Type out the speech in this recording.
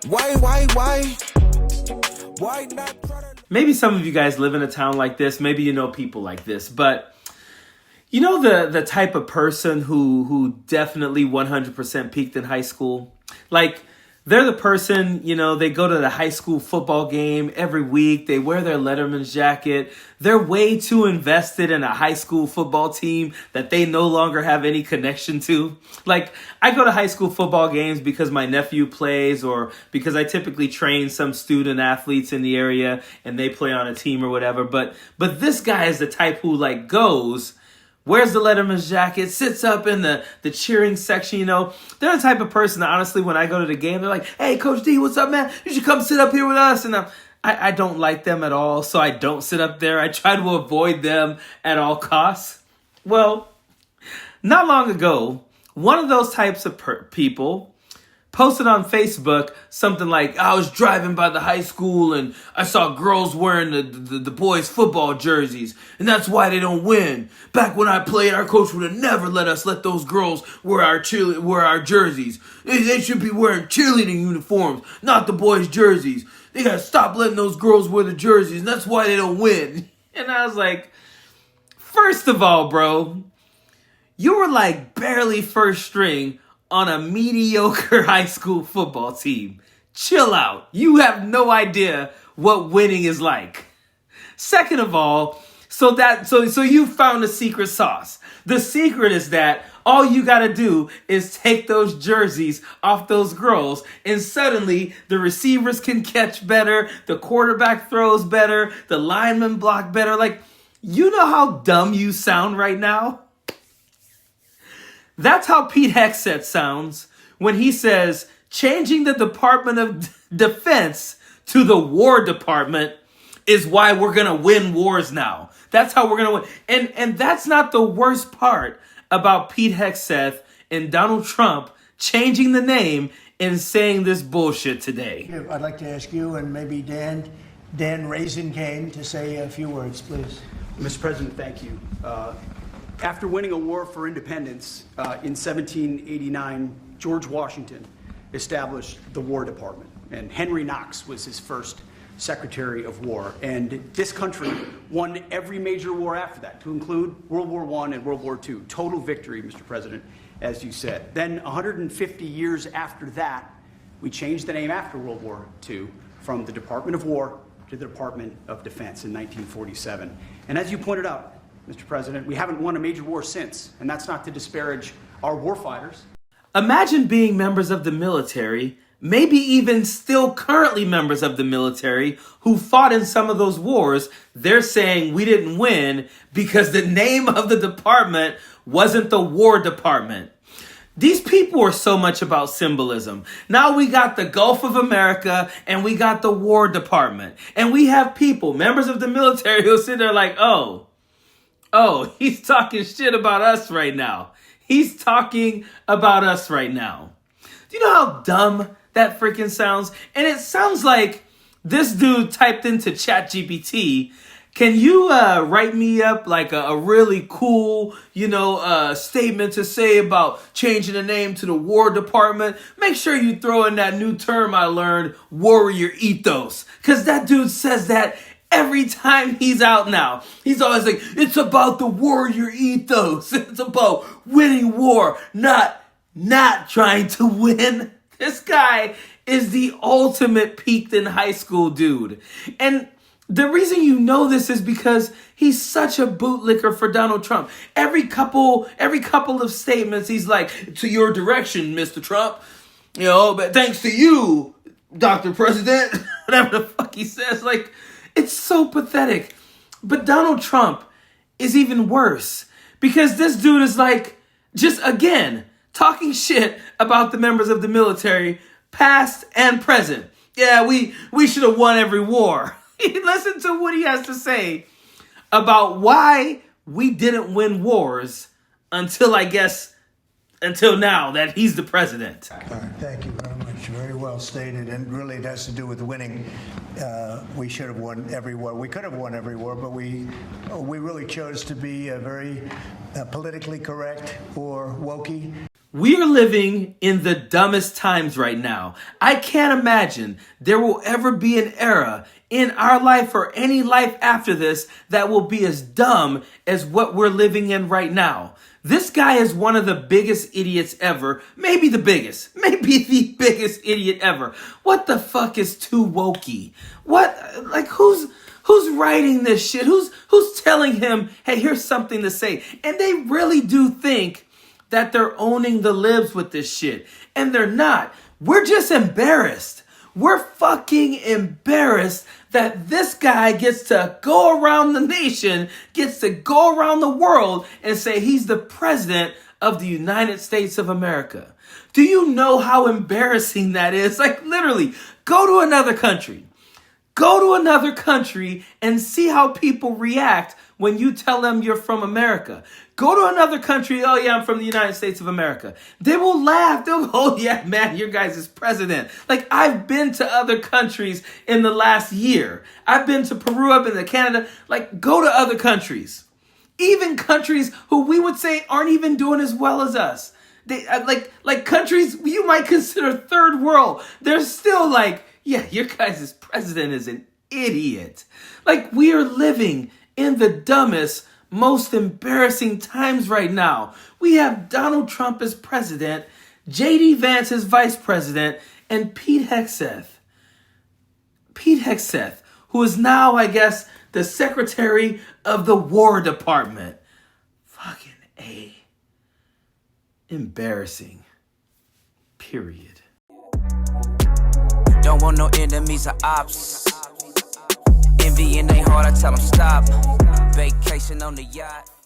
Why not try to... Maybe some of you guys live in a town like this. Maybe you know people like this. But you know the type of person who definitely 100% peaked in high school? Like, they're the person, you know, they go to the high school football game every week. They wear their Letterman's jacket. They're way too invested in a high school football team that they no longer have any connection to. Like, I go to high school football games because my nephew plays, or because I typically train some student athletes in the area and they play on a team or whatever. But this guy is the type who like goes, wears the Letterman's jacket, sits up in the cheering section, you know. They're the type of person that, honestly, when I go to the game, they're like, hey, Coach D, what's up, man? You should come sit up here with us. And I don't like them at all, so I don't sit up there. I try to avoid them at all costs. Well, not long ago, one of those types of people posted on Facebook something like, I was driving by the high school and I saw girls wearing the boys' football jerseys, and that's why they don't win. Back when I played, our coach would have never let those girls wear our jerseys. They should be wearing cheerleading uniforms, not the boys' jerseys. They gotta stop letting those girls wear the jerseys, and that's why they don't win. And I was like, first of all, bro, you were like barely first string on a mediocre high school football team. Chill out. You have no idea what winning is like. Second of all, so you found the secret sauce. The secret is that all you gotta do is take those jerseys off those girls, and suddenly the receivers can catch better, the quarterback throws better, the linemen block better. Like, you know how dumb you sound right now? That's how Pete Hegseth sounds when he says changing the Department of Defense to the War Department is why we're going to win wars now. That's how we're going to win. And that's not the worst part about Pete Hegseth and Donald Trump changing the name and saying this bullshit today. I'd like to ask you and maybe Dan Raisingcane to say a few words, please. Mr. President, thank you. After winning a war for independence in 1789, George Washington established the War Department, and Henry Knox was his first Secretary of War. And this country won every major war after that, to include World War I and World War II. Total victory, Mr. President, as you said. Then 150 years after that, we changed the name after World War II from the Department of War to the Department of Defense in 1947. And as you pointed out, Mr. President, we haven't won a major war since, and that's not to disparage our warfighters. Imagine being members of the military, maybe even still currently members of the military, who fought in some of those wars. They're saying we didn't win because the name of the department wasn't the War Department. These people are so much about symbolism. Now we got the Gulf of America and we got the War Department. And we have people, members of the military, who sit there like, oh, he's talking shit about us right now. He's talking about us right now. Do you know how dumb that freaking sounds? And it sounds like this dude typed into ChatGPT, can you write me up like a really cool, statement to say about changing the name to the War Department? Make sure you throw in that new term I learned, warrior ethos. Because that dude says that every time he's out now. He's always like, it's about the warrior ethos. It's about winning war, not trying to win. This guy is the ultimate peaked in high school dude. And the reason you know this is because he's such a bootlicker for Donald Trump. Every couple of statements, he's like, to your direction, Mr. Trump. But thanks to you, Dr. President. Whatever the fuck he says. Like, it's so pathetic. But Donald Trump is even worse because this dude is like, just again, talking shit about the members of the military, past and present. Yeah, we should have won every war. Listen to what he has to say about why we didn't win wars until now that he's the president. All right, thank you very much. Very well stated, and really it has to do with winning. We should have won every war. We could have won every war, but we really chose to be very politically correct or wokey. We are living in the dumbest times right now. I can't imagine there will ever be an era in our life or any life after this that will be as dumb as what we're living in right now. This guy is one of the biggest idiots ever. Maybe the biggest idiot ever. What the fuck is too wokey? What, like, who's writing this shit? Who's telling him, hey, here's something to say? And they really do think that they're owning the libs with this shit. And they're not. We're just embarrassed. We're fucking embarrassed that this guy gets to go around the nation, gets to go around the world and say he's the president of the United States of America. Do you know how embarrassing that is? Like, literally, go to another country. Go to another country and see how people react when you tell them you're from America. Go to another country, oh yeah, I'm from the United States of America. They will laugh. They'll go, oh yeah, man, your guys is president. Like, I've been to other countries in the last year. I've been to Peru, I've been to Canada. Like, go to other countries. Even countries who we would say aren't even doing as well as us. They like countries you might consider third world. They're still like, yeah, your guys' president is an idiot. Like, we are living in the dumbest, most embarrassing times right now. We have Donald Trump as president, J.D. Vance as vice president, and Pete Hegseth. Pete Hegseth, who is now, I guess, the secretary of the War Department. Fucking A. Embarrassing. Period. Don't want no enemies or ops. Envy in they heart, I tell them stop. Vacation on the yacht.